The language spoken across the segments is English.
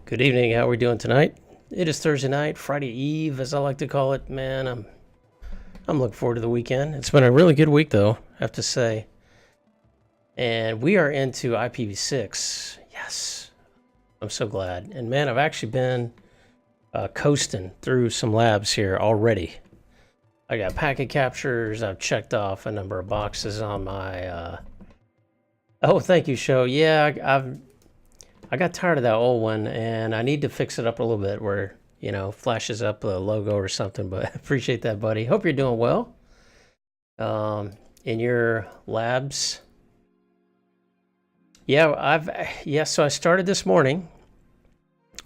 Good evening. How are we doing tonight? It is Thursday night, Friday Eve, as I like to call it. Man, I'm looking forward to the weekend. It's been a really good week, though, I have to say. And we are into IPv6. Yes, I'm so glad. And man, I've actually been coasting through some labs here already. I got packet captures. I've checked off a number of boxes on my. Oh, thank you, show. Yeah, I got tired of that old one, and I need to fix it up a little bit where, flashes up a logo or something, but appreciate that, buddy. Hope you're doing well in your labs. Yeah, so I started this morning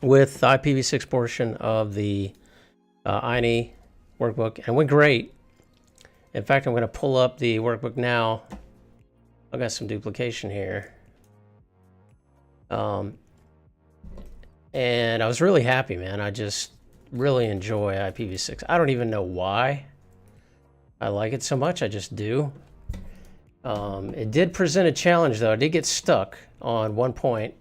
with the IPv6 portion of the INE workbook, and it went great. In fact, I'm going to pull up the workbook now. I've got some duplication here. And I was really happy, man. I just really enjoy IPv6. I don't even know why I like it so much. I just do. It did present a challenge, though. I did get stuck on one point.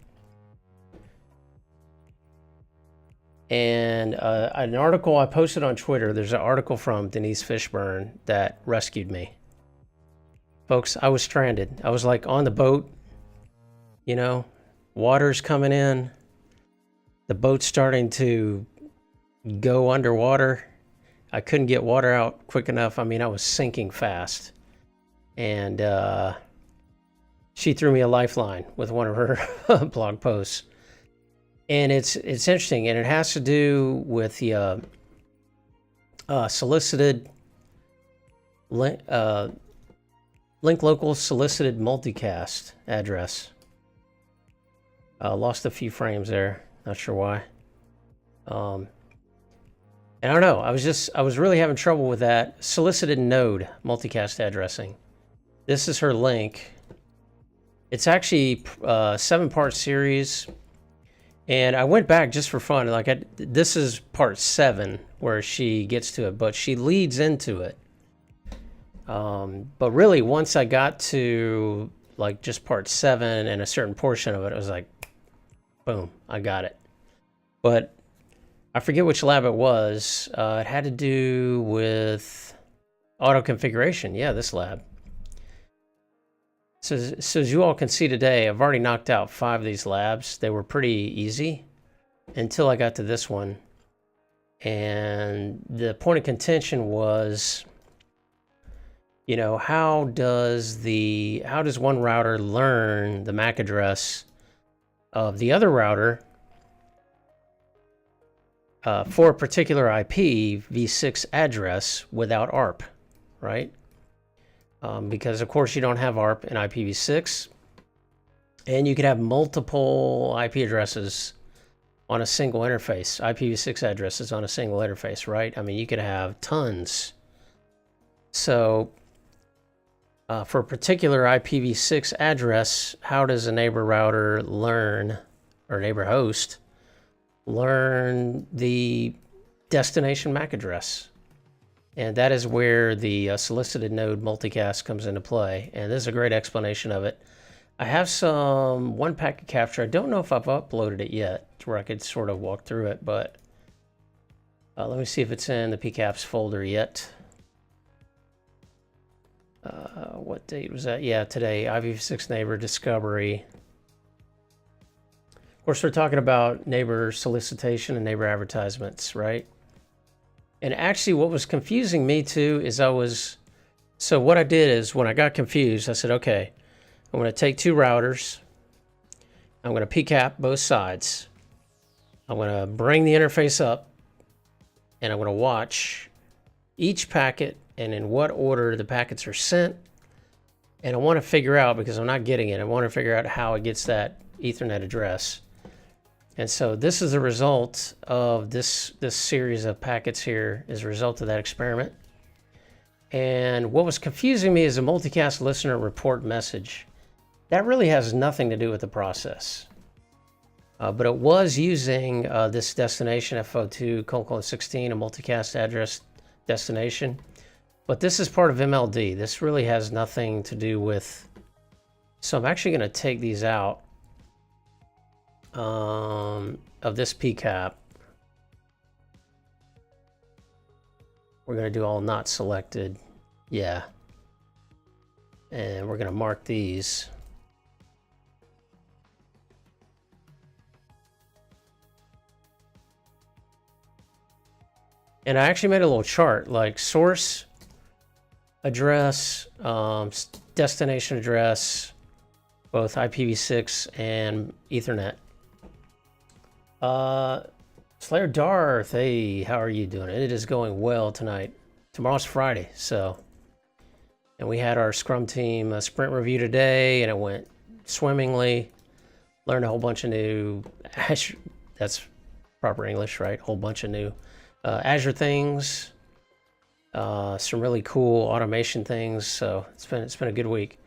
And an article I posted on Twitter, there's an article from Denise Fishburne that rescued me. Folks, I was stranded. I was like on the boat, water's coming in. The boat's starting to go underwater. I couldn't get water out quick enough. I mean, I was sinking fast. And she threw me a lifeline with one of her blog posts. And it's interesting, and it has to do with the solicited link local solicited multicast address. Lost a few frames there. Not sure why. And I don't know. I was really having trouble with that solicited node multicast addressing. This is her link. It's actually a 7-part series. And I went back just for fun. This is part 7 where she gets to it, but she leads into it. But really, once I got to just part 7 and a certain portion of it, it was like, boom, I got it. But I forget which lab it was. It had to do with auto configuration. Yeah, this lab. So as you all can see today, I've already knocked out 5 of these labs. They were pretty easy until I got to this one. And the point of contention was, how does one router learn the MAC address of the other router for a particular IPv6 address without ARP, right? Because of course you don't have ARP in IPv6, and you could have multiple IP addresses on a single interface, IPv6 addresses on a single interface, right? I mean, you could have tons. So for a particular IPv6 address, how does a neighbor router learn, or neighbor host, learn the destination MAC address? And that is where the solicited node multicast comes into play. And this is a great explanation of it. I have one packet capture. I don't know if I've uploaded it yet to where I could sort of walk through it, but let me see if it's in the PCAPs folder yet. What date was that? Yeah, today, IPv6 neighbor discovery. Of course, we're talking about neighbor solicitation and neighbor advertisements, right? And actually, what was confusing me too is so what I did is when I got confused, I said, okay, I'm going to take 2 routers. I'm going to PCAP both sides. I'm going to bring the interface up, and I'm going to watch each packet and in what order the packets are sent. And I want to figure out, because I'm not getting it, I want to figure out how it gets that Ethernet address. And so this is the result of this series of packets here, is a result of that experiment. And what was confusing me is a multicast listener report message. That really has nothing to do with the process. But it was using this destination FO2:16, a multicast address destination. But this is part of MLD. This really has nothing to do with... So I'm actually going to take these out. of this PCAP, we're going to do all not selected. Yeah. And we're going to mark these. And I actually made a little chart, like source address, destination address, both IPv6 and Ethernet. Slayer Darth, hey, how are you doing? It is going well tonight. Tomorrow's Friday, so. And we had our Scrum team sprint review today, and it went swimmingly. Learned a whole bunch of new Azure, that's proper English, right? A whole bunch of new Azure things. Some really cool automation things. So it's been a good week.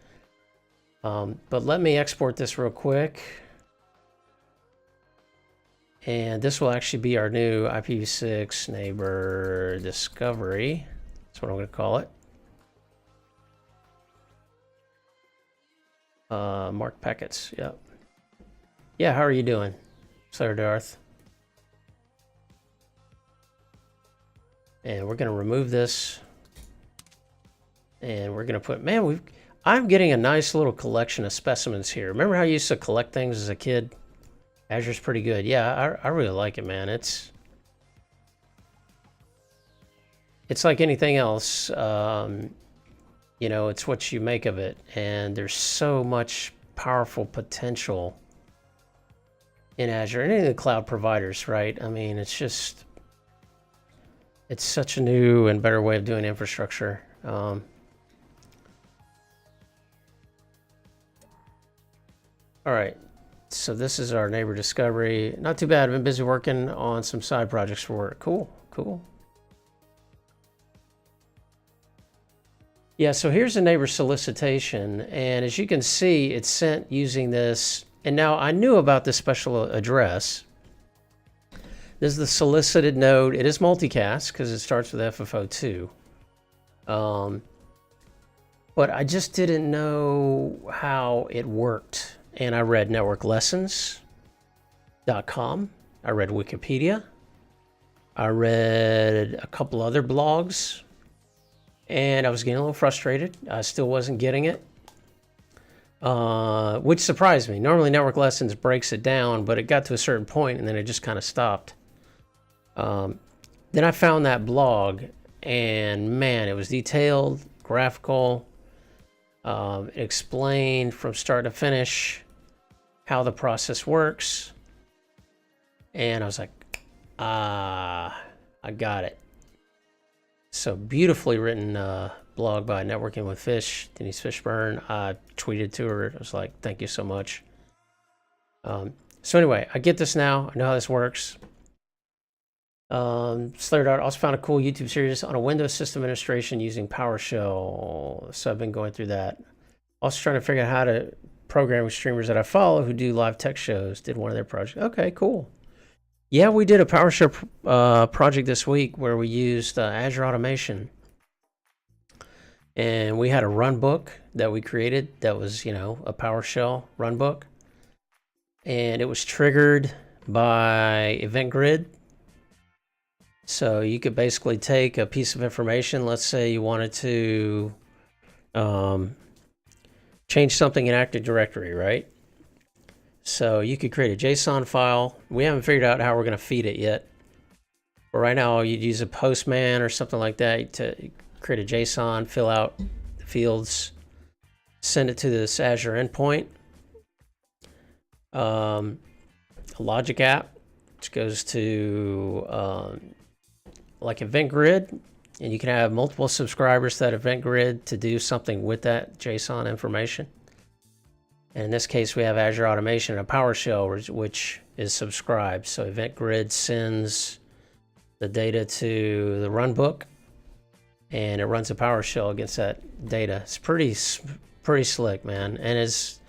But let me export this real quick. And this will actually be our new IPv6 neighbor discovery. That's what I'm going to call it. Mark packets. Yep. Yeah, how are you doing, Slayer Darth? And we're going to remove this. And we're going to put, man, I'm getting a nice little collection of specimens here. Remember how I used to collect things as a kid? Azure's pretty good. Yeah, I really like it, man. It's like anything else. You know, it's what you make of it. And there's so much powerful potential in Azure and any of the cloud providers, right? I mean, it's such a new and better way of doing infrastructure. All right, so this is our neighbor discovery. Not too bad. I've been busy working on some side projects for work. Cool, cool. Yeah, so here's a neighbor solicitation, and as you can see, it's sent using this. And now I knew about this special address. This is the solicited node. It is multicast because it starts with FFO2. But I just didn't know how it worked. And I read networklessons.com. I read Wikipedia. I read a couple other blogs. And I was getting a little frustrated. I still wasn't getting it. Which surprised me. Normally Network Lessons breaks it down, but it got to a certain point and then it just kind of stopped. Then I found that blog, and man, it was detailed, graphical. It explained from start to finish how the process works. And I was like, I got it. So beautifully written blog by Networking with Fish, Denise Fishburne. I tweeted to her. I was like, thank you so much. So anyway, I get this now. I know how this works. Slayer Dart also found a cool YouTube series on a Windows system administration using PowerShell. So I've been going through that. Also trying to figure out how to program with streamers that I follow who do live tech shows. Did one of their projects. Okay, cool. Yeah, we did a PowerShell project this week where we used Azure Automation. And we had a run book that we created that was, you know, a PowerShell run book. And it was triggered by Event Grid. So you could basically take a piece of information. Let's say you wanted to change something in Active Directory, right? So you could create a JSON file. We haven't figured out how we're going to feed it yet. But right now you'd use a Postman or something like that to create a JSON, fill out the fields, send it to this Azure endpoint. A logic app, which goes to like Event Grid, and you can have multiple subscribers to that Event Grid to do something with that JSON information. And in this case, we have Azure Automation and a PowerShell, which is subscribed. So Event Grid sends the data to the runbook, and it runs a PowerShell against that data. It's pretty slick, man. And it's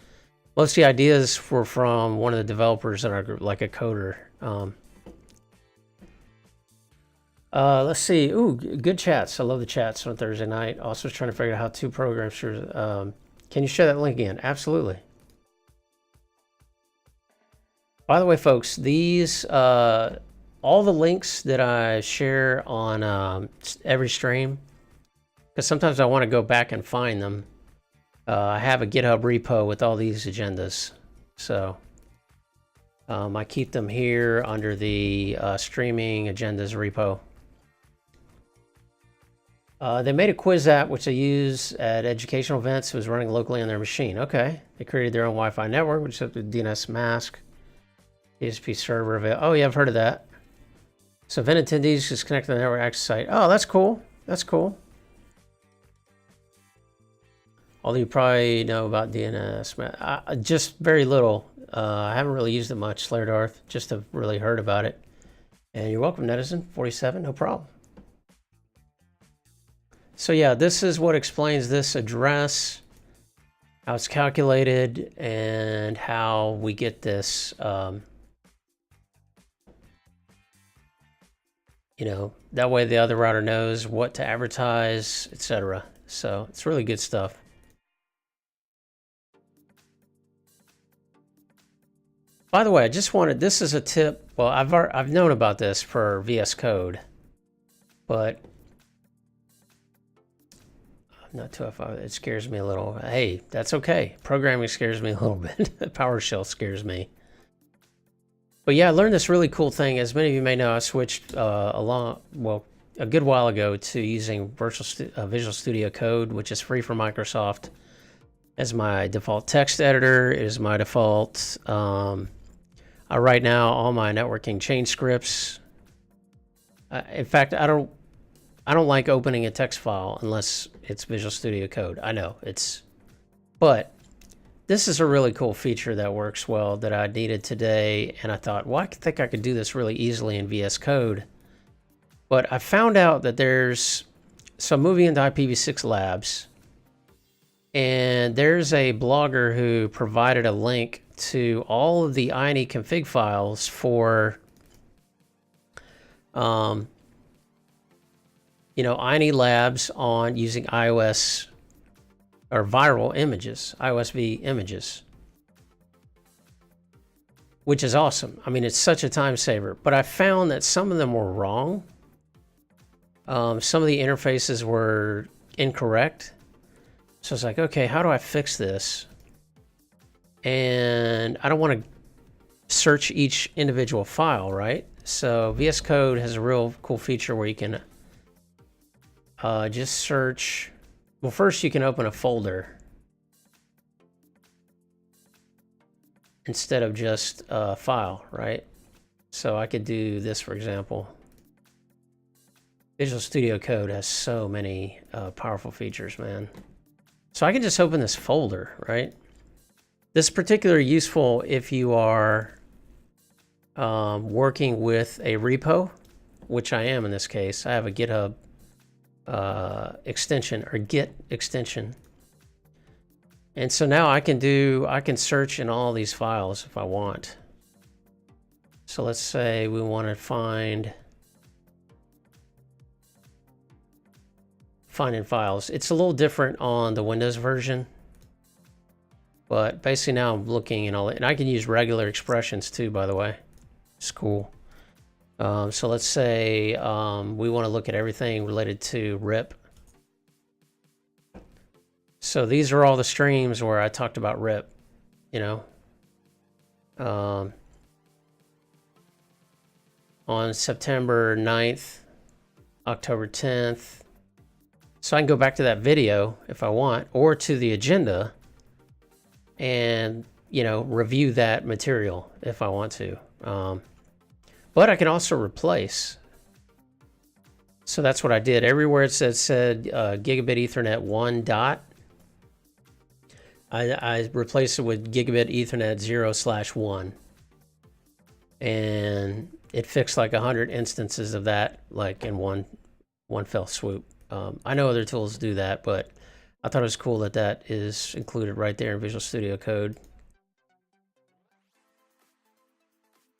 most of the ideas were from one of the developers in our group, like a coder. Let's see. Ooh, good chats. I love the chats on Thursday night. Also trying to figure out how to program. Sure. Can you share that link again? Absolutely. By the way, folks, these all the links that I share on every stream, because sometimes I want to go back and find them. I have a GitHub repo with all these agendas, so I keep them here under the streaming agendas repo. They made a quiz app which they use at educational events. It was running locally on their machine. Okay, they created their own Wi-Fi network, which is the DNS mask, DSP server. Oh yeah, I've heard of that. So event attendees just connect to the network access site. Oh, that's cool. That's cool. Although you probably know about DNS, just very little. I haven't really used it much, Slayer Darth. Just have really heard about it. And you're welcome, Netizen47. No problem. So yeah, this is what explains this address, how it's calculated, and how we get this. You know, that way the other router knows what to advertise, etc. So it's really good stuff. By the way, I just wanted, this is a tip. Well, I've known about this for VS Code, but I'm not too, it scares me a little. Hey, that's okay. Programming scares me a little bit. PowerShell scares me. But yeah, I learned this really cool thing. As many of you may know, I switched a good while ago to using Visual Studio Code, which is free from Microsoft, as my default text editor. It is my default. Right now, all my networking chain scripts. In fact, I don't like opening a text file unless it's Visual Studio Code. I know but this is a really cool feature that works well that I needed today, and I thought, well, I think I could do this really easily in VS Code. But I found out that so I'm moving into IPv6 labs, and there's a blogger who provided a link to all of the INE config files for, INE labs on using iOS or viral images, IOSV images, which is awesome. I mean, it's such a time saver. But I found that some of them were wrong. Some of the interfaces were incorrect. So I was like, okay, how do I fix this? And I don't want to search each individual file, right? So VS Code has a real cool feature where you can just search. Well, first you can open a folder instead of just a file, right? So I could do this, for example. Visual Studio Code has so many powerful features, man. So I can just open this folder, right? This is particularly useful if you are working with a repo, which I am in this case. I have a GitHub extension or Git extension. And so now I can search in all these files if I want. So let's say we want to find in files. It's a little different on the Windows version, but basically now I'm looking and all that, and I can use regular expressions too, by the way. It's cool. So let's say we want to look at everything related to RIP. So these are all the streams where I talked about RIP, on September 9th, October 10th. So I can go back to that video if I want, or to the agenda and, review that material if I want to. But I can also replace. So that's what I did. Everywhere it said Gigabit Ethernet 1 dot, I replaced it with Gigabit Ethernet 0/1. And it fixed like 100 instances of that, like in one fell swoop. I know other tools do that, but I thought it was cool that that is included right there in Visual Studio Code.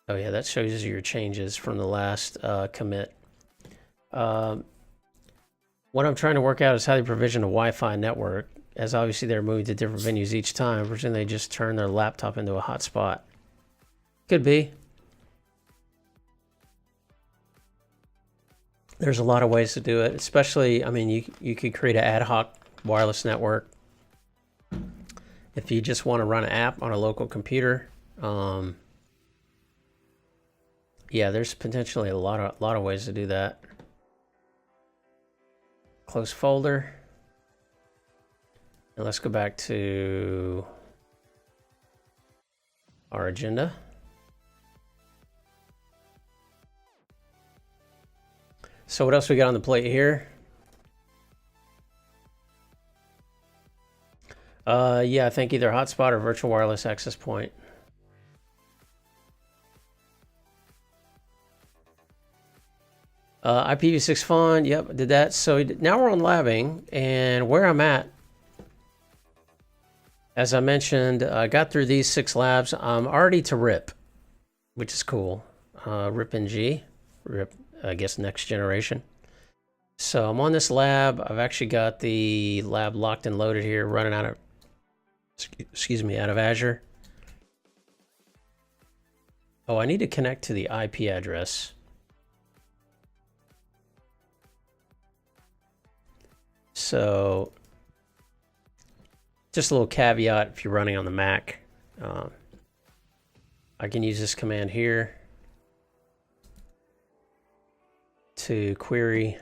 Oh yeah, that shows you your changes from the last commit. What I'm trying to work out is how they provision a Wi-Fi network, as obviously they're moving to different venues each time. Presumably they just turn their laptop into a hotspot. Could be. There's a lot of ways to do it, especially, I mean, you could create an ad hoc wireless network if you just want to run an app on a local computer. Yeah, there's potentially a lot of ways to do that. Close folder. And let's go back to our agenda. So what else we got on the plate here? Yeah, I think either hotspot or virtual wireless access point. IPv6 font, yep, did that. So now we're on labbing, and where I'm at, as I mentioned, I got through these 6 labs. I'm already to RIP, which is cool. RIP NG, RIP, I guess, next generation. So I'm on this lab. I've actually got the lab locked and loaded here, running out of, excuse me, out of Azure. Oh, I need to connect to the IP address. So just a little caveat, if you're running on the Mac, I can use this command here to query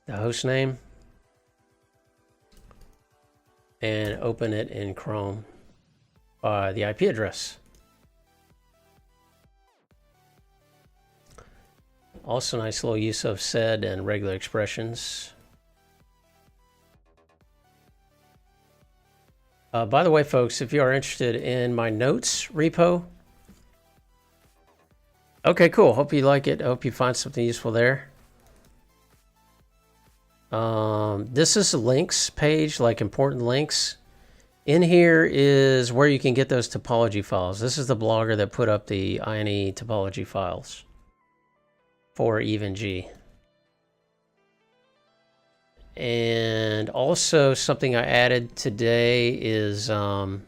the host name and open it in Chrome by the IP address. Also nice little use of sed and regular expressions. By the way, folks, if you are interested in my notes repo, okay, cool. Hope you like it. I hope you find something useful there. This is a links page, like important links. In here is where you can get those topology files. This is the blogger that put up the INE topology files for EVE-NG. And also something I added today is I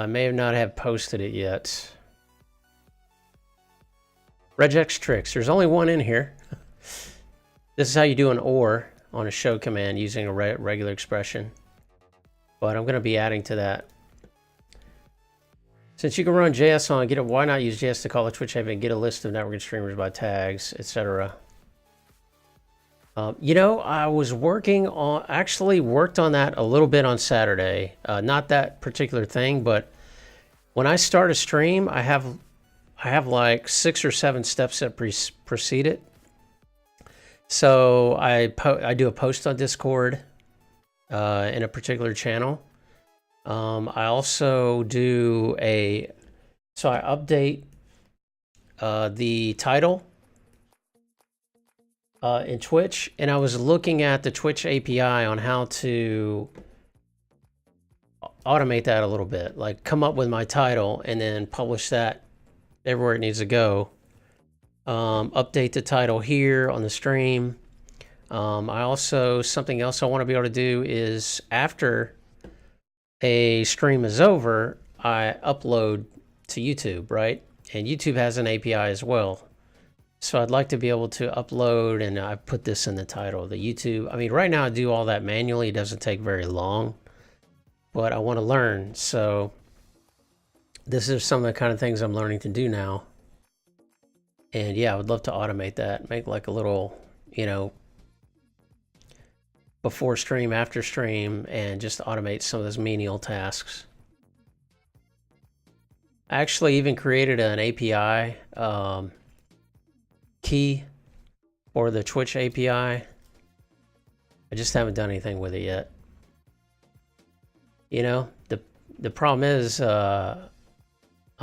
may not have posted it yet. Regex tricks. There's only one in here. This is how you do an OR on a show command using a regular expression. But I'm going to be adding to that. Since you can run JS on, get it. Why not use JS to call a Twitch API and get a list of networking streamers by tags, etc. You know, I was actually worked on that a little bit on Saturday. Not that particular thing, but when I start a stream, I have like 6 or 7 steps that precede it. So I do a post on Discord in a particular channel. I also do I update the title in Twitch, and I was looking at the Twitch API on how to automate that a little bit, like come up with my title and then publish that everywhere it needs to go. Update the title here on the stream. I also, something else I want to be able to do is after a stream is over, I upload to YouTube, right? And YouTube has an API as well. So I'd like to be able to upload, and I put this in the title, the YouTube. I mean, right now I do all that manually. It doesn't take very long, but I want to learn. So this is some of the kind of things I'm learning to do now. And yeah, I would love to automate that, make like a little, you know, before stream, after stream, and just automate some of those menial tasks. I actually even created an API key for the Twitch API. I just haven't done anything with it yet. You know, the problem is I'm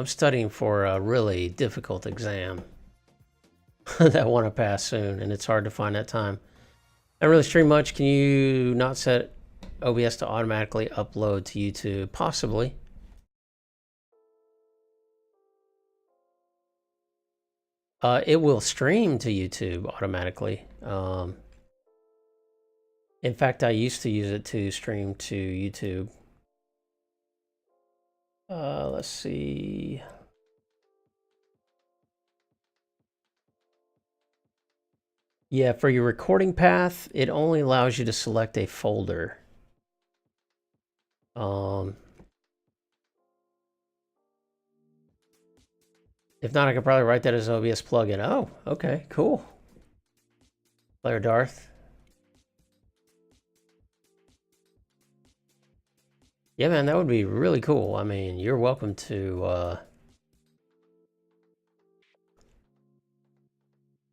studying for a really difficult exam that I want to pass soon, and it's hard to find that time. I don't really stream much. Can you not set OBS to automatically upload to YouTube? Possibly. It will stream to YouTube automatically. In fact, I used to use it to stream to YouTube. Let's see. Yeah, for your recording path, it only allows you to select a folder. If not, I could probably write that as an OBS plugin. Oh, okay, cool. Player Darth. Yeah, man, that would be really cool. I mean, you're welcome to,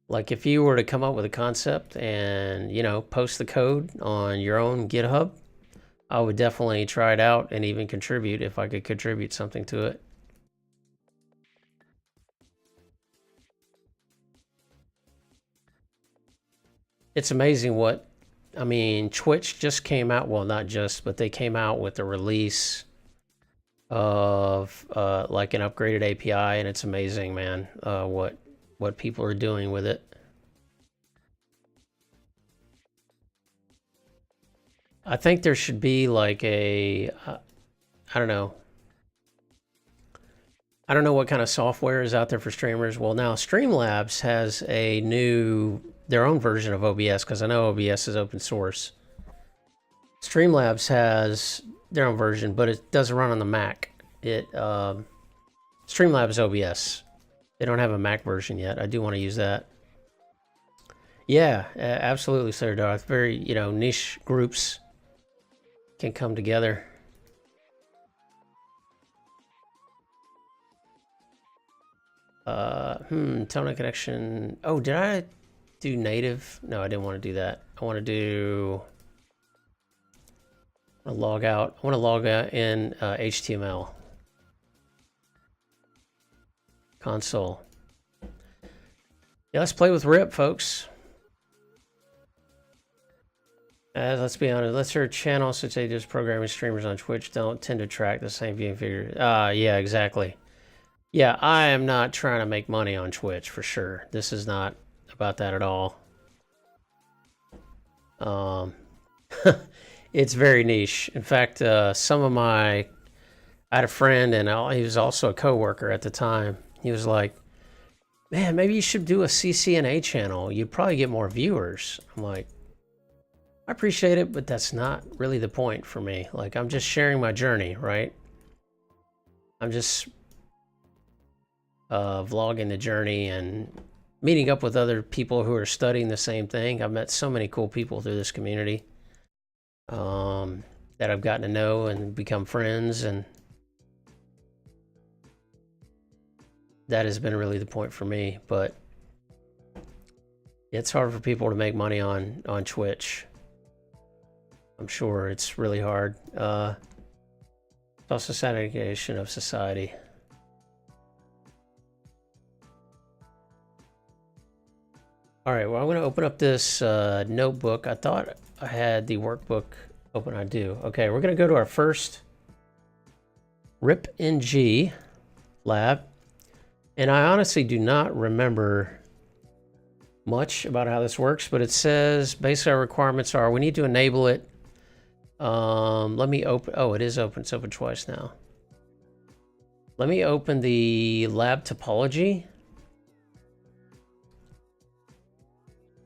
like, if you were to come up with a concept and, you know, post the code on your own GitHub, I would definitely try it out and even contribute if I could contribute something to it. It's amazing what, I mean, Twitch just came out, well, not just, but they came out with a release of like an upgraded API, and it's amazing, man, what people are doing with it. I think there should be like a, I don't know. I don't know what kind of software is out there for streamers. Well, now Streamlabs has their own version of OBS, because I know OBS is open source. Streamlabs has their own version, but it doesn't run on the Mac. Streamlabs OBS. They don't have a Mac version yet. I do want to use that. Yeah, absolutely, Sir Darth. Very, you know, niche groups can come together. Tone and connection. Oh, did I do native? No, I didn't want to do that. I want to log out. I want to log out in HTML. Console. Yeah, let's play with RIP, folks. Let's be honest. Let's hear channels such as just programming streamers on Twitch don't tend to track the same viewing figure. Yeah, exactly. Yeah, I am not trying to make money on Twitch for sure. This is not about that at all. It's very niche. In fact, I had a friend, and he was also a coworker at the time. He was like, "Man, maybe you should do a CCNA channel. You'd probably get more viewers." I'm like, I appreciate it, but that's not really the point for me. Like, I'm just sharing my journey, right? I'm just vlogging the journey and meeting up with other people who are studying the same thing. I've met so many cool people through this community that I've gotten to know and become friends, and that has been really the point for me. But it's hard for people to make money on Twitch. I'm sure it's really hard. It's also satirization of society. All right, well, I'm going to open up this notebook. I thought I had the workbook open. I do. Okay, we're going to go to our first RIP-NG lab. And I honestly do not remember much about how this works, but it says basically our requirements are we need to enable it. Let me open. Oh, it is open. It's open twice now. Let me open the lab topology,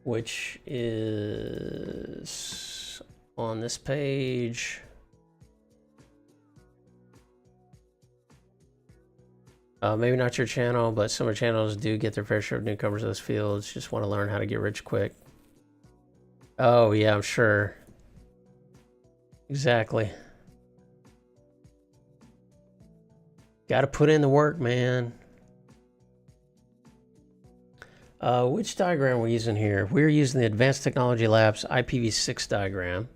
which is on this page. Maybe not your channel, but some of channels do get their fair share of newcomers to those fields. Just want to learn how to get rich quick. Oh, yeah, I'm sure. Exactly. Got to put in the work, man. Which diagram we're using here? We're using the Advanced Technology Labs IPv6 diagram.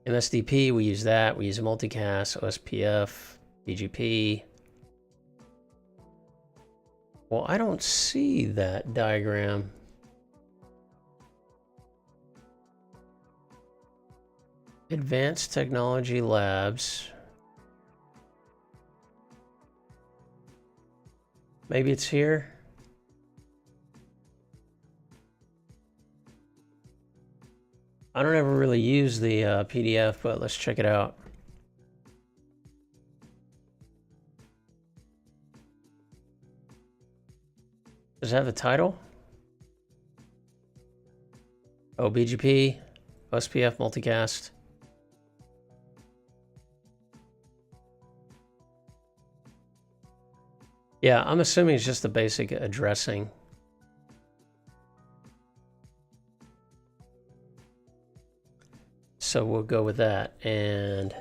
MSDP, we use that. We use multicast, OSPF, BGP. Well, I don't see that diagram. Advanced Technology Labs. Maybe it's here. I don't ever really use the PDF, but let's check it out. Does it have a title? Oh, BGP, OSPF multicast. Yeah, I'm assuming it's just the basic addressing. So we'll go with that. And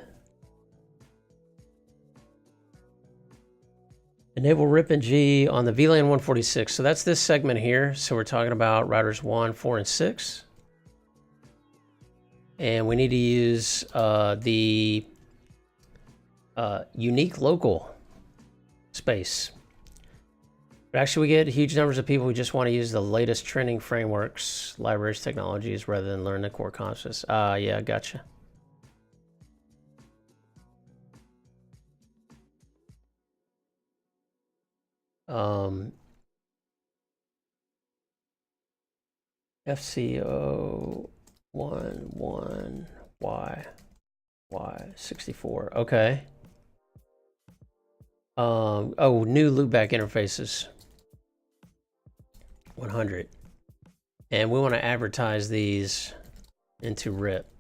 enable RIP and G on the VLAN 146. So that's this segment here. So we're talking about routers 1, 4, and 6. And we need to use the unique local space. But actually, we get huge numbers of people who just want to use the latest trending frameworks, libraries, technologies, rather than learn the core concepts. Yeah, gotcha. FCO 11 Y64. Okay. Oh, new loopback interfaces. 100. And we want to advertise these into RIP.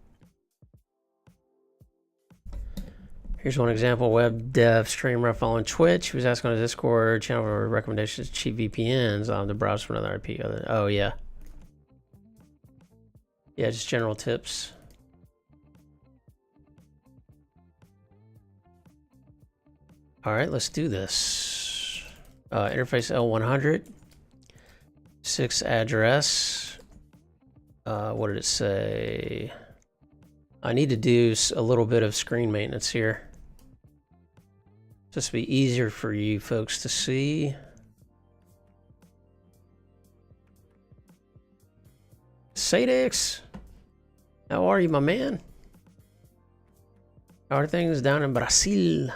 Here's one example, web dev streamer following Twitch. He was asking on a Discord channel for recommendations to cheap VPNs on the browser for another IP. Oh, yeah. Yeah, just general tips. All right, let's do this. Interface L100. 6 address. What did it say? I need to do a little bit of screen maintenance here. Just to be easier for you folks to see. Sadix, how are you, my man? How are things down in Brazil?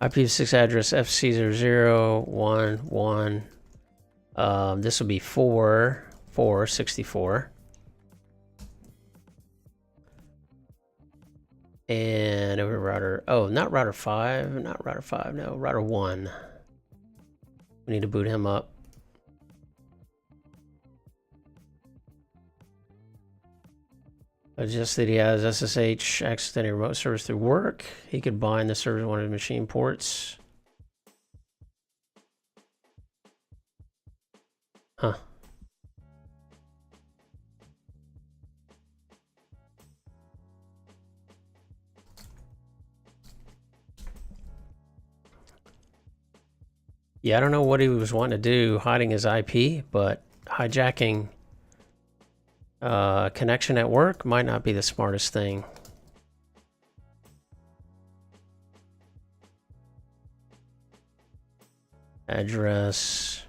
IPv6 address FC0011. This will be 464. And over router, oh, not router 5, no, router 1. We need to boot him up. Just that he has SSH access to any remote service through work. He could bind the server to one of the machine ports. Huh. Yeah, I don't know what he was wanting to do, hiding his IP, but hijacking connection at work might not be the smartest thing. Address.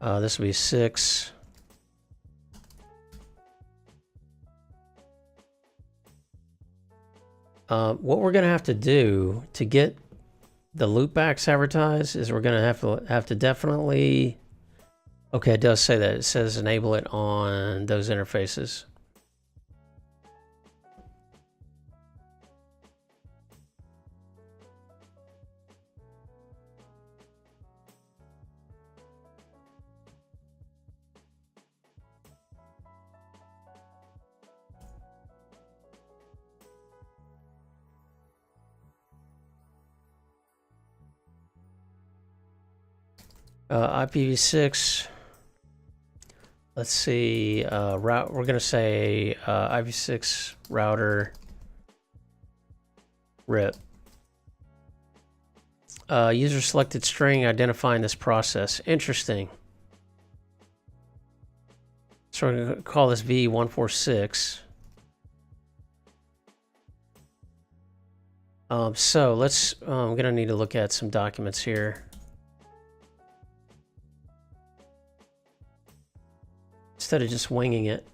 This will be 6. What we're gonna have to do to get the loopbacks advertised is we're gonna have to definitely. Okay, it does say that. It says enable it on those interfaces. IPv6. Let's see. Route. We're gonna say IPv6 router RIP. User selected string identifying this process. Interesting. So we're gonna call this V146. So let's. I'm gonna need to look at some documents here. Instead of just winging it.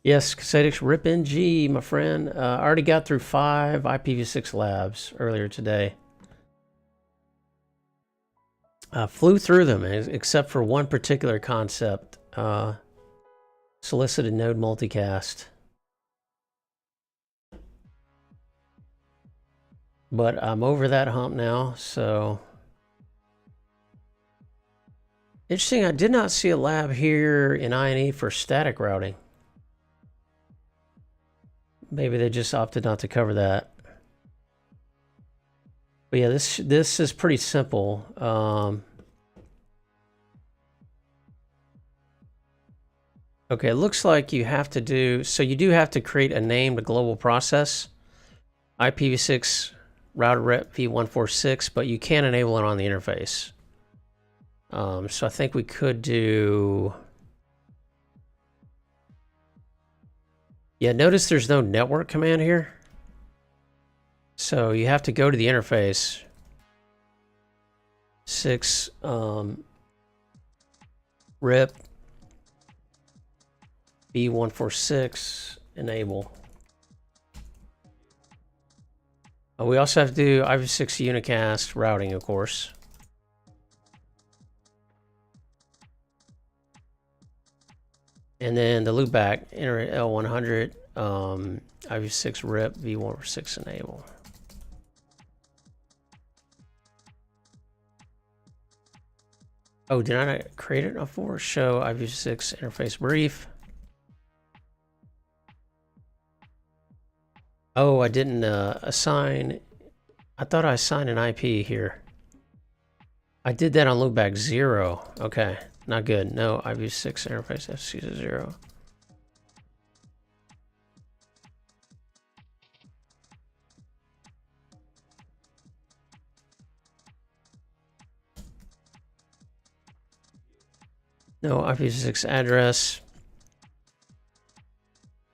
Yes, Casadix Rip NG, my friend. I already got through 5 IPv6 labs earlier today. Flew through them, except for one particular concept. Solicited node multicast. But I'm over that hump now, so... Interesting, I did not see a lab here in INE for static routing. Maybe they just opted not to cover that. But yeah, this is pretty simple. Okay, it looks like you have to do... So you do have to create a named global process. IPv6 router rep v146, but you can't enable it on the interface. So I think we could do... Yeah, notice there's no network command here. So you have to go to the interface. 6 rip v146 enable. We also have to do IPv6 unicast routing, of course. And then the loopback, enter L100, IPv6 rip v146 enable. Oh, did I not create it before? Show IPv6 interface brief. Oh, I didn't assign. I thought I assigned an IP here. I did that on loopback 0. Okay, not good. No, IPv6 interface FC 0. No, IPv6 address.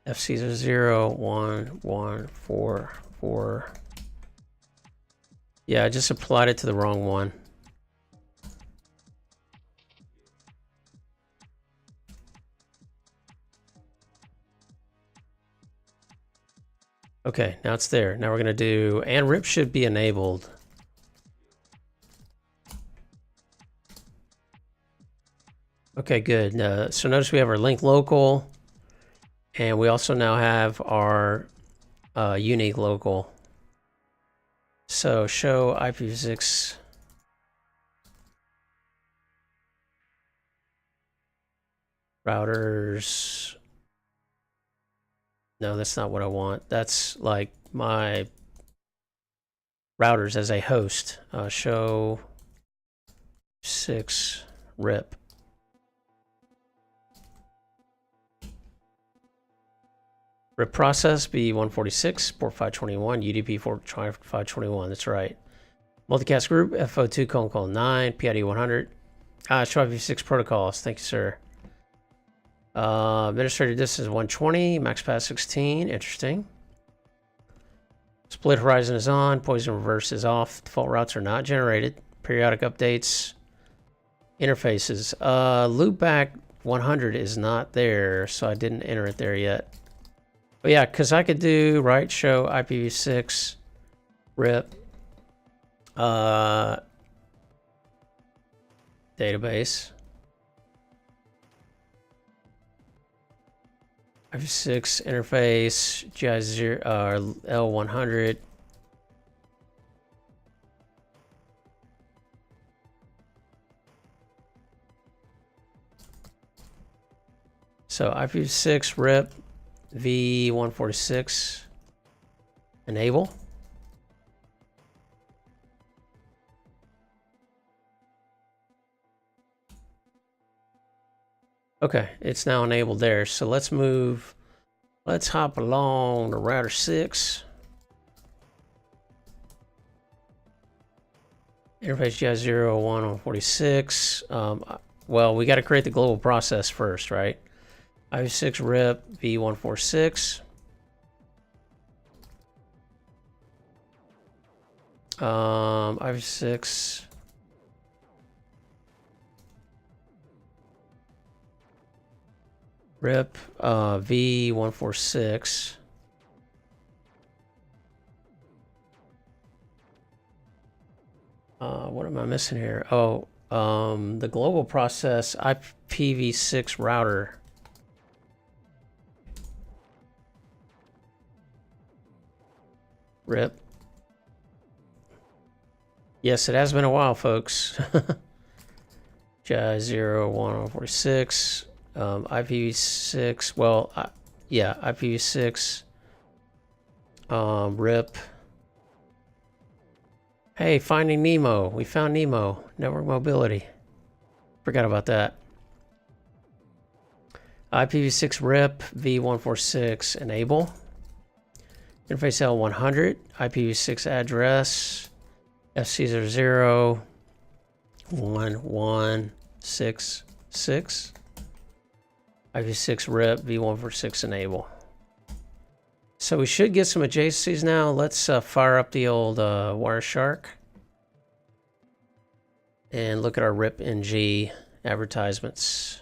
FC 0 1 1 4 4. Yeah, I just applied it to the wrong one. Okay, now it's there. Now we're gonna do, and RIP should be enabled. Okay, good. So notice we have our link local, and we also now have our unique local. So show IPv6 routers. No, that's not what I want. That's like my routers as a host. Show 6 rip. Rip process B146, port 521, UDP port 521. That's right. Multicast group FO2:9, PID 100. Show IPv6 protocols. Thank you, sir. Administrator distance 120, max path 16. Interesting. Split horizon is on, poison reverse is off. Default routes are not generated. Periodic updates. Interfaces. Loopback 100 is not there, so I didn't enter it there yet. But yeah, because I could do, right, show IPv6 rip database. IPv6 interface, GI0, L100. So IPv6 rip v146 enable. Okay, it's now enabled there. So let's move, let's hop along to router 6. Interface GI0 146. Well, we got to create the global process first, right? IPv6 rip v146. IPv6 rip v146. What am I missing here? Oh, the global process IPv6 router. Rip. Yes, it has been a while, folks. J01146, IPv6. Well, yeah, IPv6. Rip. Hey, finding Nemo. We found Nemo. Network mobility. Forgot about that. IPv6 rip v146 enable. Interface L100. IPv6 address FC00 1166. IPv6 rip v146 enable. So we should get some adjacencies now. Let's fire up the old Wireshark and look at our rip ng advertisements.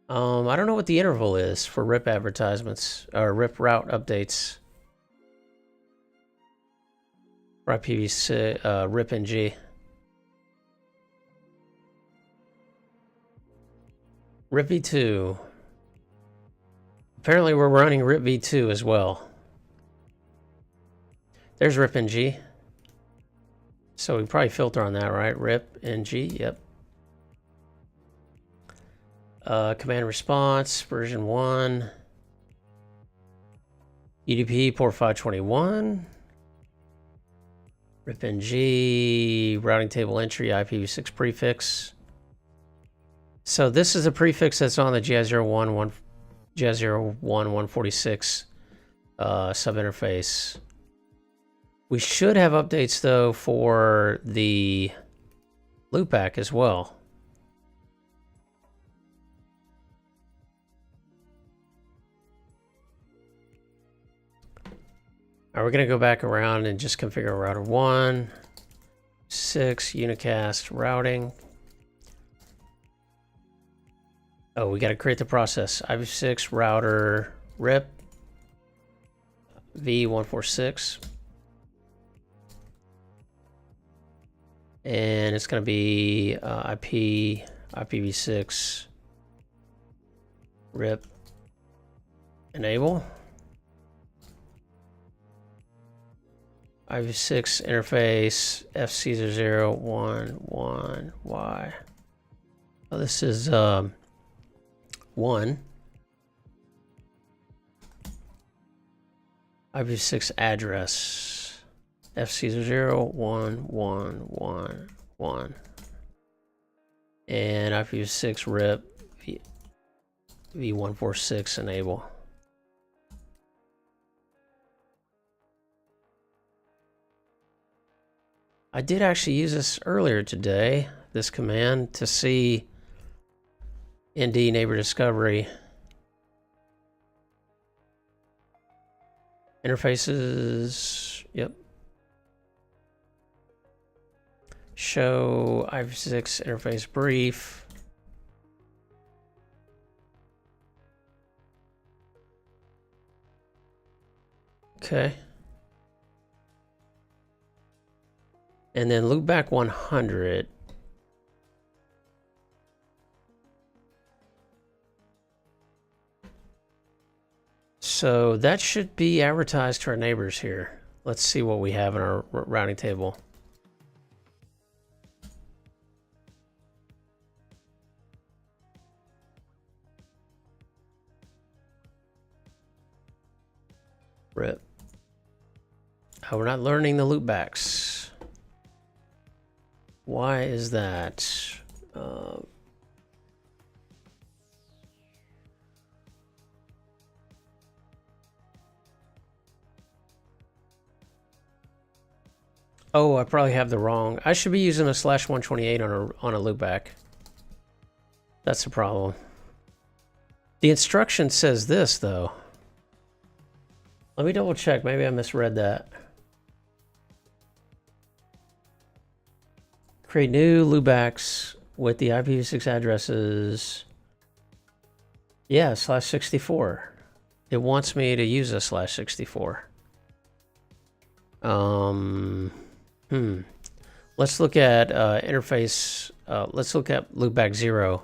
I don't know what the interval is for rip advertisements or rip route updates. For IPv6 rip ng. Rip v2. Apparently we're running rip v2 as well. There's rip ng. So we probably filter on that, right? Rip ng, yep. Command response, version 1. UDP port 521. Rip ng, routing table entry, IPv6 prefix. So this is a prefix that's on the J01146 subinterface. We should have updates though for the loopback as well. All right, we're going to go back around and just configure router 1, 6, unicast routing. Oh, we got to create the process. IPv6 router rip v146. And it's going to be IPv6 rip enable. IPv6 interface FC0011Y. Oh, this is 1. IPv6 address FC001111. And IPv6 rip v146 enable. I did actually use this earlier today, this command, to see ND neighbor discovery. Interfaces, yep. Show IPv6 interface brief. Okay. And then loopback 100. So that should be advertised to our neighbors here. Let's see what we have in our routing table. Rip. Oh, we're not learning the loopbacks. Why is that? Oh, I probably have the wrong. I should be using a /128 on a loopback. That's the problem. The instruction says this though. Let me double check. Maybe I misread that. Create new loopbacks with the IPv6 addresses. Yeah, /64. It wants me to use a /64. Let's look at interface. Let's look at loopback 0.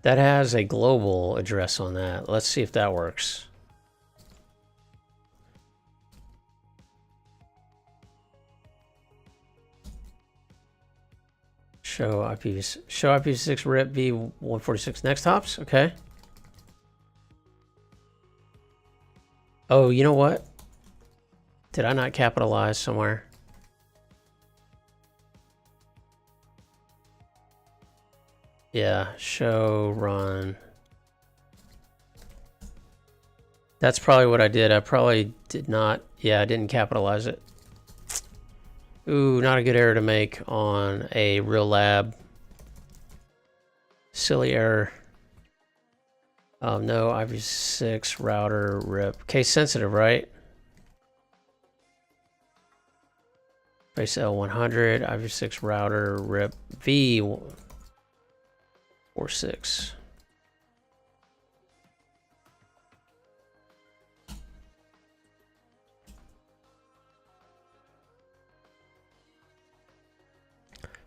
That has a global address on that. Let's see if that works. Show IPv6 rip v146 next hops. Okay. Oh, you know what? Did I not capitalize somewhere? Yeah, show run. That's probably what I did. I probably did not. Yeah, I didn't capitalize it. Ooh, not a good error to make on a real lab. Silly error. No, IPv6 router rip. Case sensitive, right? Base L100, IPv6 router rip v146.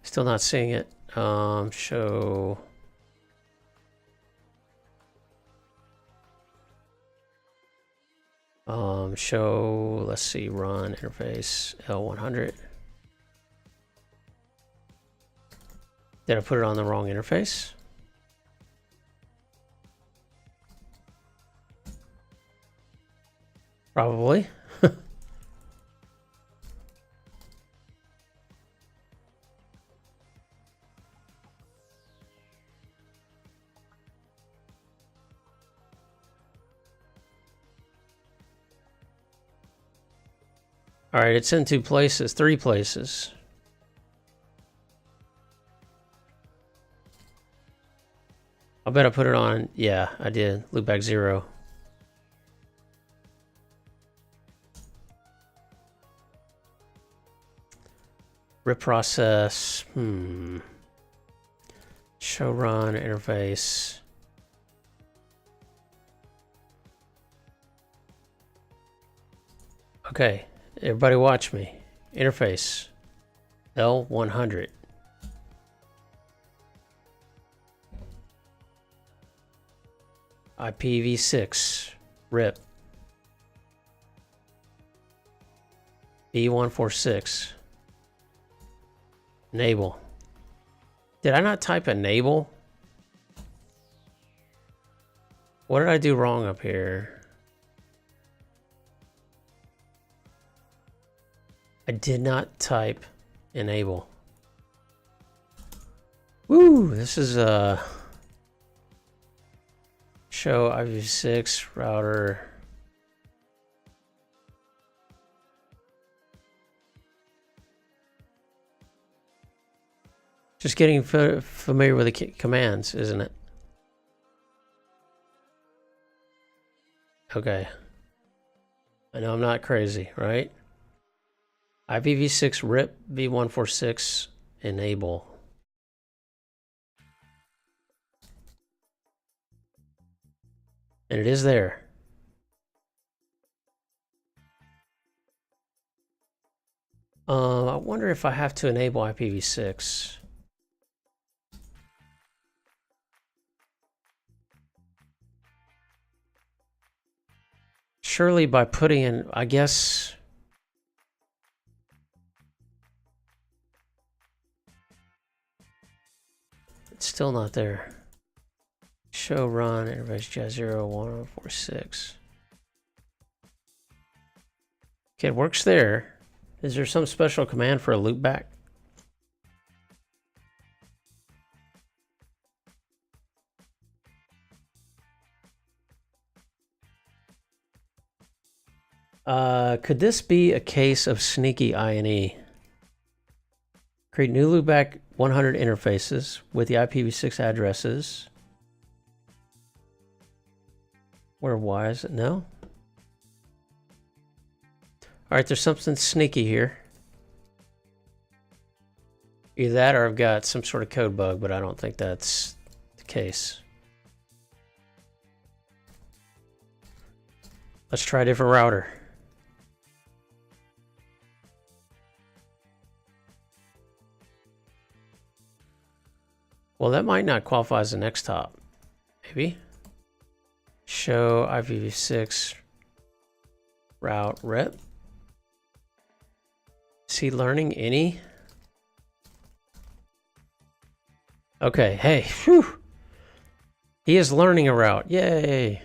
Still not seeing it. Show. Show, let's see, run interface L100. Did I put it on the wrong interface? Probably. All right, it's in 2 places, 3 places. I bet I put it on, yeah, I did, loopback 0. Rip process, Show run interface. Okay, everybody watch me. Interface L100. IPv6 rip v146. Enable. Did I not type enable? What did I do wrong up here? I did not type enable. Woo! This is show IPv6 router. Just getting familiar with the commands, isn't it? Okay. I know I'm not crazy, right? IPv6 rip v146 enable. And it is there. I wonder if I have to enable IPv6. Surely by putting in, I guess. It's still not there. Show run interface J01146. Okay, it works there. Is there some special command for a loopback? Could this be a case of sneaky INE? Create new loopback 100 interfaces with the IPv6 addresses. Where Y is it? No? Alright, there's something sneaky here. Either that or I've got some sort of code bug, but I don't think that's the case. Let's try a different router. Well, that might not qualify as the next hop. Maybe. Show IPv6 route rep. Is he learning any? Okay, hey, whew. He is learning a route. Yay.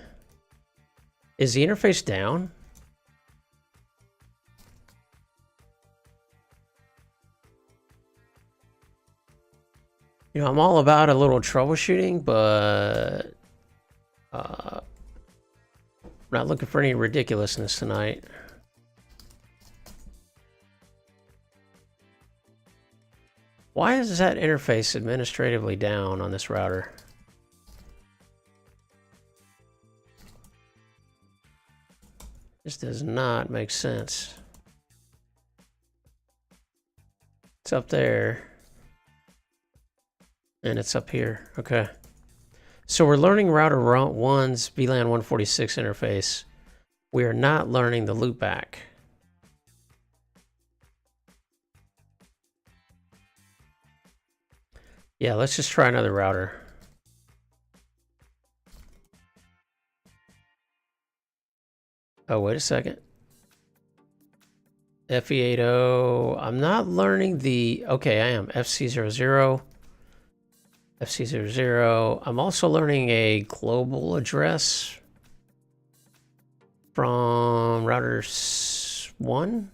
Is the interface down? You know, I'm all about a little troubleshooting, but I'm not looking for any ridiculousness tonight. Why is that interface administratively down on this router? This does not make sense. It's up there. And it's up here. Okay. So we're learning router 1's VLAN 146 interface. We are not learning the loopback. Yeah, let's just try another router. Oh, wait a second. FE80. I'm not learning the... Okay, I am. FC00. FC00. I'm also learning a global address from router 1.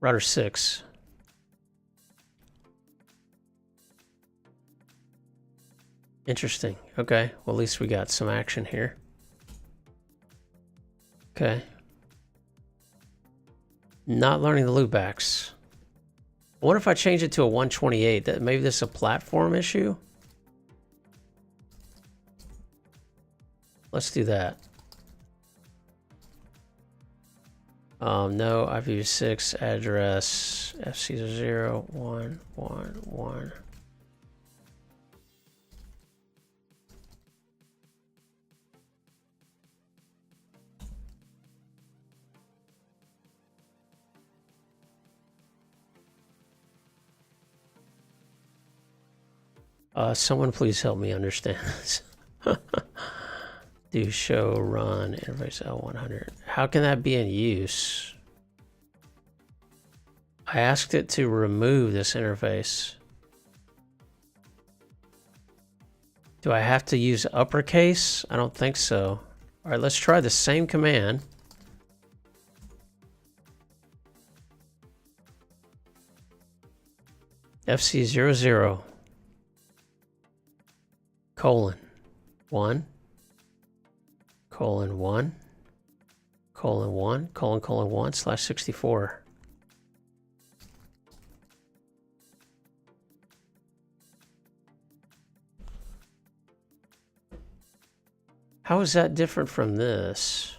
Router 6. Interesting. Okay. Well, at least we got some action here. Okay. Not learning the loopbacks. I wonder if I change it to a 128, that maybe this is a platform issue? Let's do that. No, IPv6 address FC0111. Someone please help me understand this. Do show run interface L100. How can that be in use? I asked it to remove this interface. Do I have to use uppercase? I don't think so. All right, let's try the same command. FC00 colon 1 colon 1 colon 1 colon 1 slash 64. How is that different from this?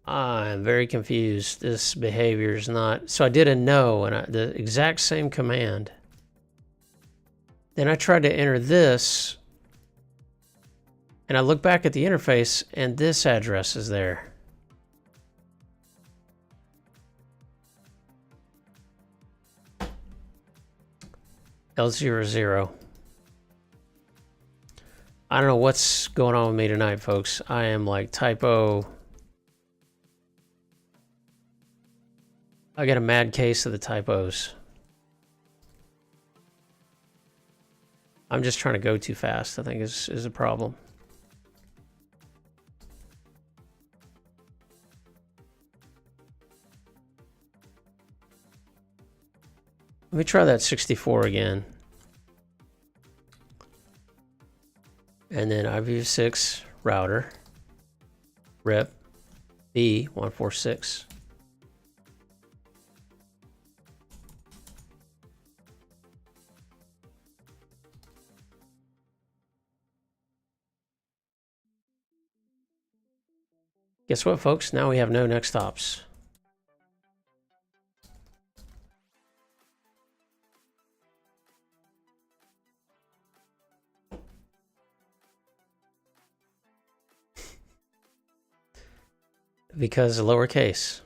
I'm very confused. This behavior is not... So I did a no, and the exact same command. Then I tried to enter this, and I look back at the interface, and this address is there. L00. I don't know what's going on with me tonight, folks. I am like typo... I got a mad case of the typos. I'm just trying to go too fast, I think is a problem. Let me try that 64 again. and then IPv6 router, rip B146. Guess what, folks? Now we have no next stops. Because lowercase.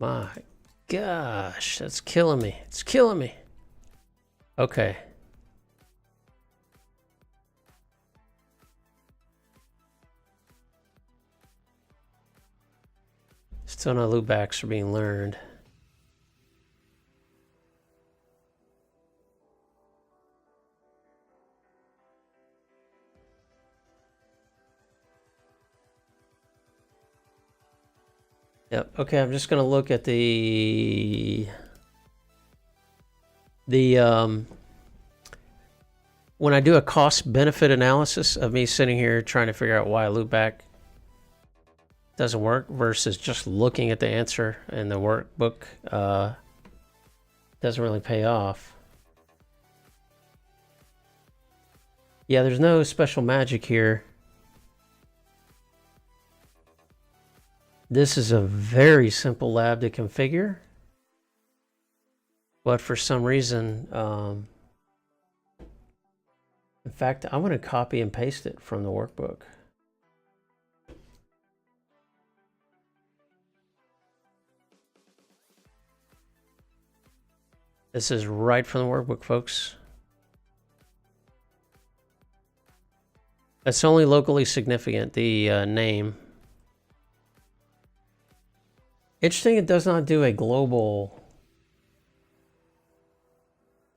My gosh, that's killing me. It's killing me. Okay. Still no loopbacks are being learned. Yep. Okay, I'm just gonna look at the when I do a cost benefit analysis of me sitting here trying to figure out why a loopback doesn't work versus just looking at the answer in the workbook, doesn't really pay off. Yeah, there's no special magic here. This is a very simple lab to configure, but for some reason, in fact, I'm going to copy and paste it from the workbook. This is right from the workbook, folks. That's only locally significant, the name. Interesting, it does not do a global.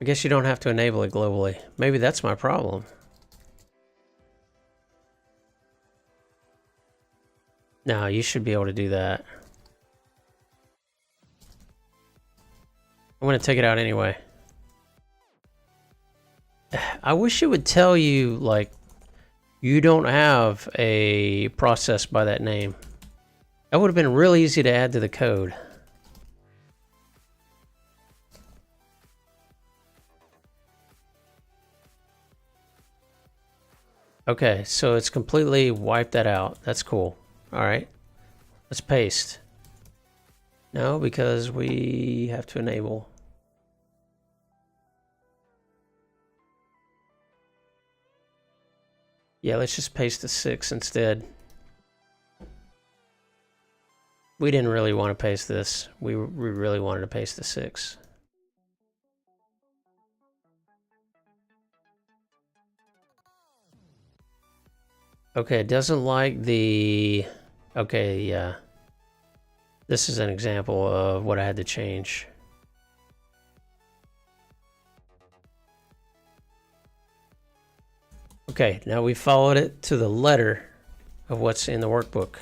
I guess you don't have to enable it globally. Maybe that's my problem. No, you should be able to do that. I'm going to take it out anyway. I wish it would tell you, like, you don't have a process by that name. That would have been really easy to add to the code. Okay, so it's completely wiped that out. That's cool. All right, let's paste. No, because we have to enable. Yeah, let's just paste the 6 instead. We didn't really want to paste this. We really wanted to paste the 6. Okay, it doesn't like the... Okay, yeah. This is an example of what I had to change. Okay, now we followed it to the letter of what's in the workbook.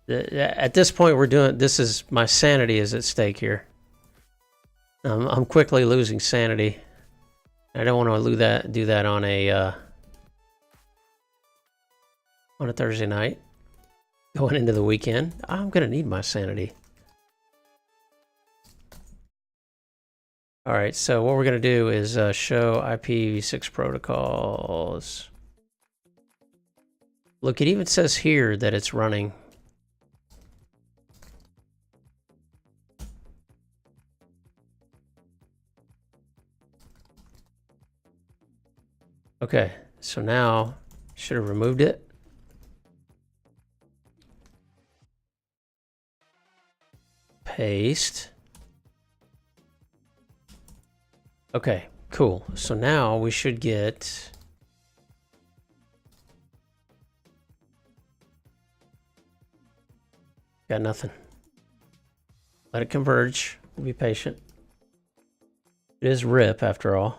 At this point, we're doing... This is... My sanity is at stake here. I'm quickly losing sanity. I don't want to do that on a Thursday night. Going into the weekend. I'm going to need my sanity. All right, so what we're going to do is show IPv6 protocols. Look, it even says here that it's running. Okay, so now should have removed it. Paste. Okay, cool. So now we should get... Got nothing. Let it converge. We'll be patient. It is RIP after all.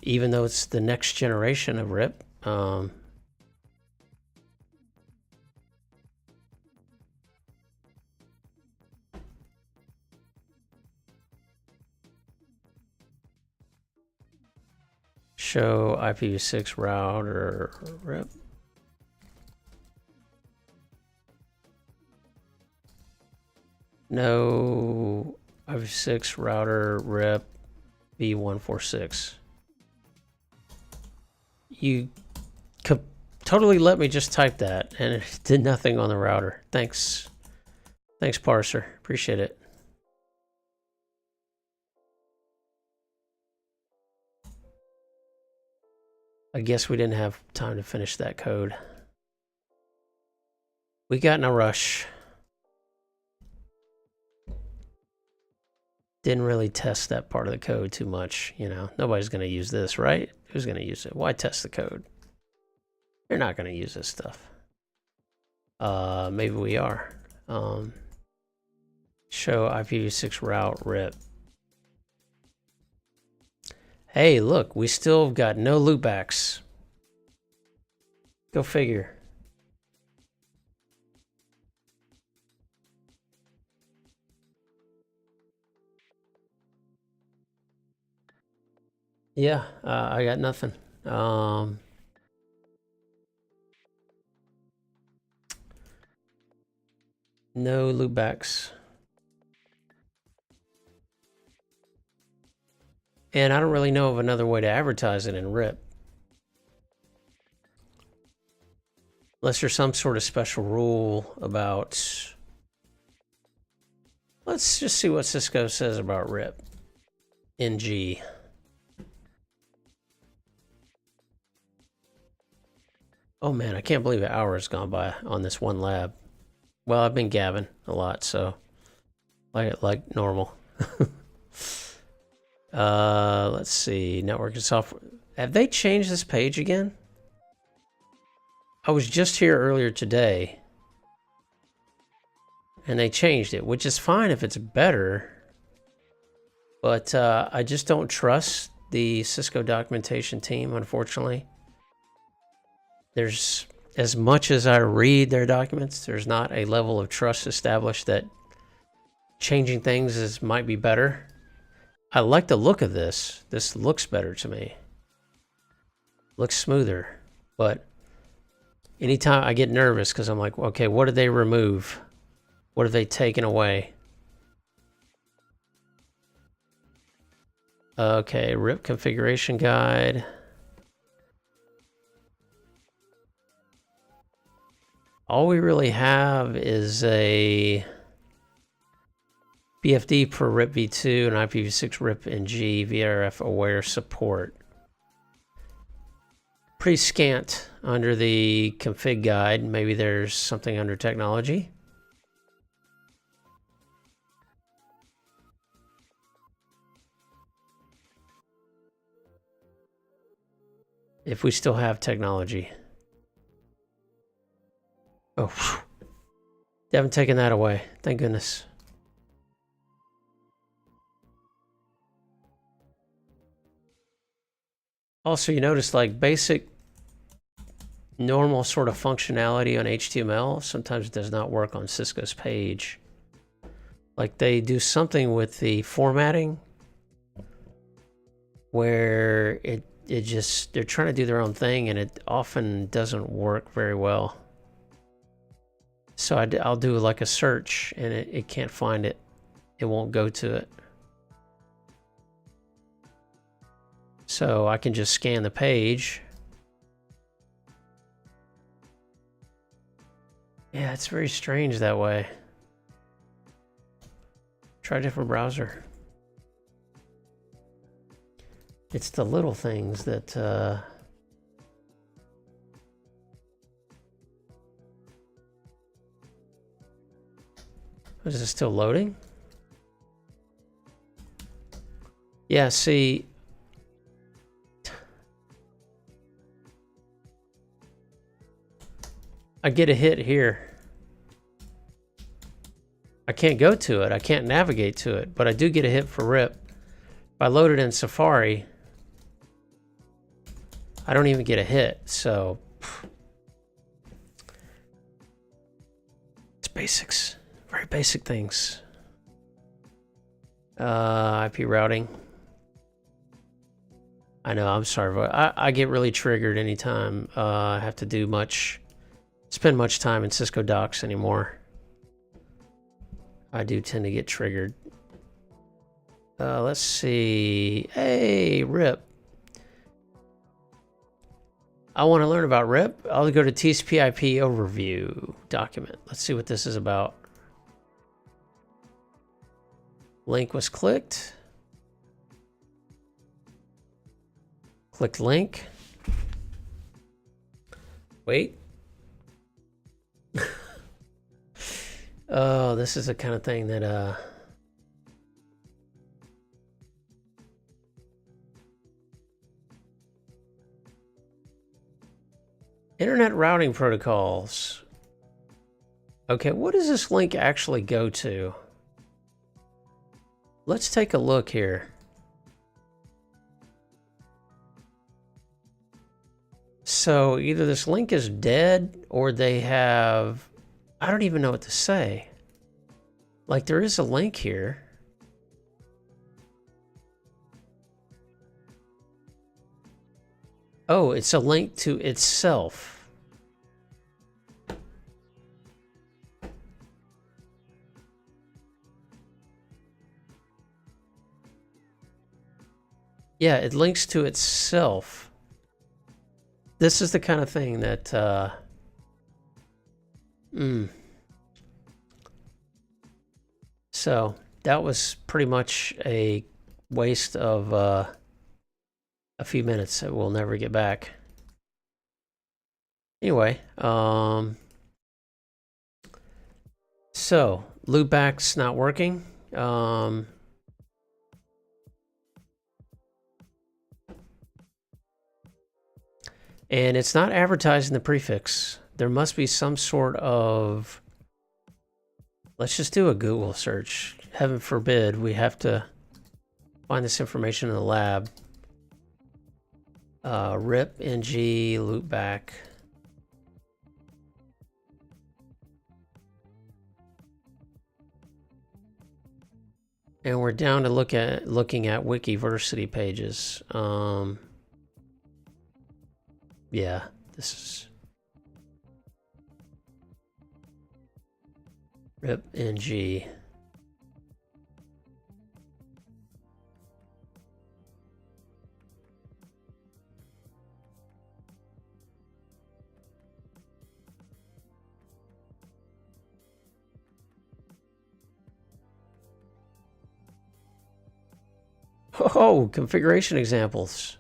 Even though it's the next generation of RIP. Show IPv6 router rep. No IPv6 router rep v146. You totally let me just type that and it did nothing on the router. Thanks. Thanks, parser. Appreciate it. I guess we didn't have time to finish that code. We got in a rush. Didn't really test that part of the code too much. You know, nobody's going to use this, right? Who's going to use it? Why test the code? You're not going to use this stuff. Maybe we are. Show IPv6 route rip. Hey, look, we still got no loopbacks. Go figure. Yeah, I got nothing. No loopbacks. And I don't really know of another way to advertise it in RIP. Unless there's some sort of special rule about... Let's just see what Cisco says about RIP in G. Oh man, I can't believe an hour has gone by on this one lab. Well, I've been gabbing a lot, so like normal. Let's see, network and software. Have they changed this page again? I was just here earlier today, and they changed it, which is fine if it's better. But I just don't trust the Cisco documentation team, unfortunately. There's, as much as I read their documents, there's not a level of trust established that changing things might be better. I like the look of this. This looks better to me. Looks smoother. But anytime I get nervous because I'm like, okay, what did they remove? What have they taken away? Okay, RIP configuration guide. All we really have is a BFD for RIP v2 and IPv6 RIP and G VRF aware support. Pretty scant under the config guide. Maybe there's something under technology. If we still have technology. Oh, whew. They haven't taken that away. Thank goodness. Also, you notice like basic normal sort of functionality on HTML sometimes does not work on Cisco's page. Like they do something with the formatting where it just, they're trying to do their own thing and it often doesn't work very well. So I'll do like a search and it can't find it. It won't go to it. So I can just scan the page. Yeah, it's very strange that way. Try a different browser. It's the little things that... Is it still loading? Yeah, see... I get a hit here. I can't go to it. I can't navigate to it, but I do get a hit for RIP. If I load it in Safari, I don't even get a hit, so... It's basics. Very basic things. IP routing. I know, I'm sorry, but I get really triggered anytime I have to spend much time in Cisco docs anymore. I do tend to get triggered. Let's see. Hey, RIP. I want to learn about RIP. I'll go to TCP/IP overview document. Let's see what this is about. Link was clicked. Click link. Wait. Oh, this is the kind of thing that Internet routing protocols. Okay, what does this link actually go to? Let's take a look here. So either this link is dead or they have... I don't even know what to say. Like, there is a link here. Oh, it's a link to itself. Yeah, it links to itself. This is the kind of thing that... So, that was pretty much a waste of a few minutes that we'll never get back. Anyway, so loopback's not working. And it's not advertising the prefix. There must be some sort of... Let's just do a Google search. Heaven forbid we have to find this information in the lab. RIP ng loopback. And we're down to looking at Wikiversity pages. Yeah, this is RIP ng. Oh, configuration examples.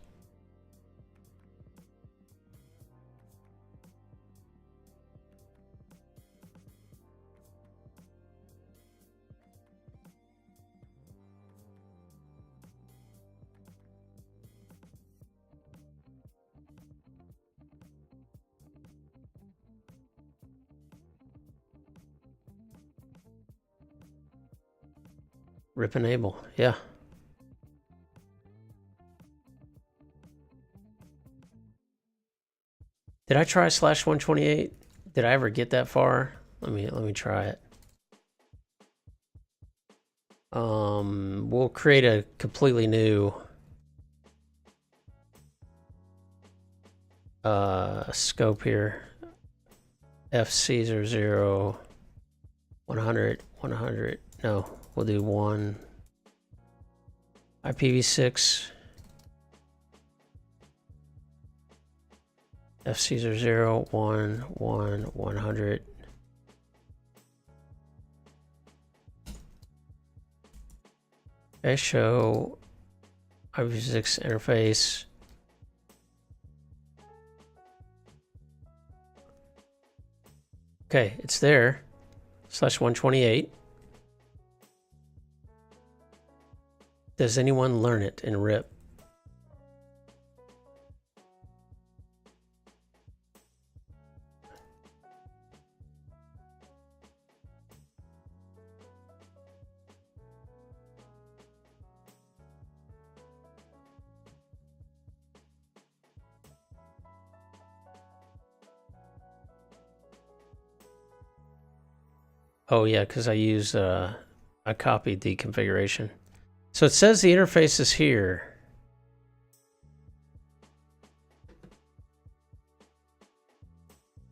RIP enable, yeah. Did I try /128? Did I ever get that far? Let me try it. We'll create a completely new scope here. FC00 100 100. No, we'll do 1 IPv6 FC00 1 1 100. Okay, show IPv6 interface. Okay, it's there. /128. Does anyone learn it in RIP? Oh yeah, because I copied the configuration. So it says the interface is here.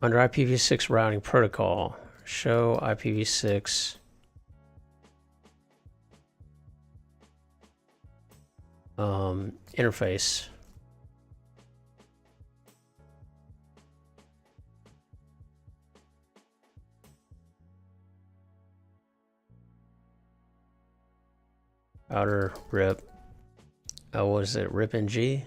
under IPv6 routing protocol, show IPv6 interface. Outer rip. Oh, what is it? Rip NG?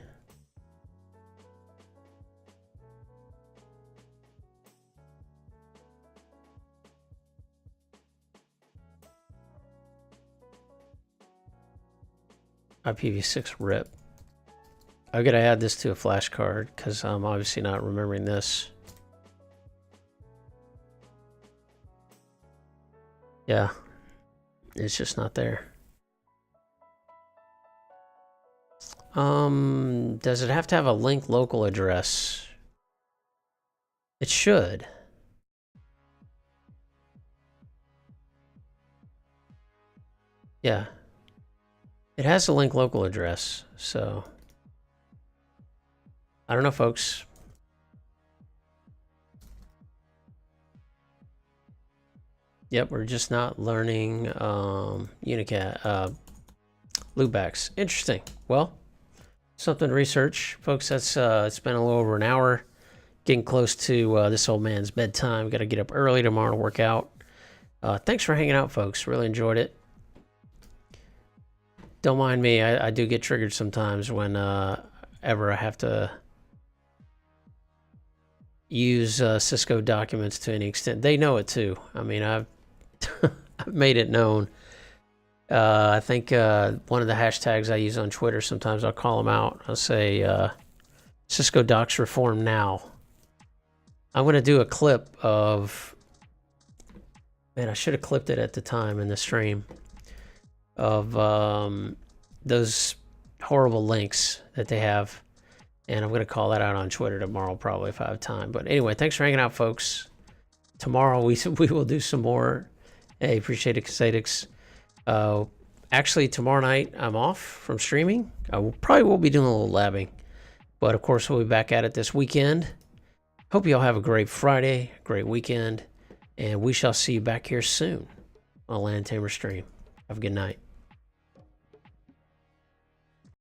IPv6 rip. I gotta add this to a flashcard because I'm obviously not remembering this. Yeah, it's just not there. Does it have to have a link local address? It should. Yeah. It has a link local address, so I don't know, folks. Yep, we're just not learning unicast loopbacks. Interesting. Well, something to research, folks. That's it's been a little over an hour, getting close to this old man's bedtime. Got to get up early tomorrow to work out. Thanks for hanging out, folks. Really enjoyed it. Don't mind me. I do get triggered sometimes when ever I have to use Cisco documents to any extent. They know it too. I mean, I've I've made it known. I think one of the hashtags I use on Twitter, sometimes I'll call them out. I'll say Cisco docs reform now. I'm going to do a clip of, man, I should have clipped it at the time in the stream, of those horrible links that they have. And I'm going to call that out on Twitter tomorrow, probably, if I have time. But anyway, thanks for hanging out, folks. Tomorrow we will do some more. Hey, appreciate it, Casadix. Actually, tomorrow night I'm off from streaming. I probably will be doing a little labbing. But, of course, we'll be back at it this weekend. Hope you all have a great Friday, great weekend. And we shall see you back here soon on Land Tamer Stream. Have a good night.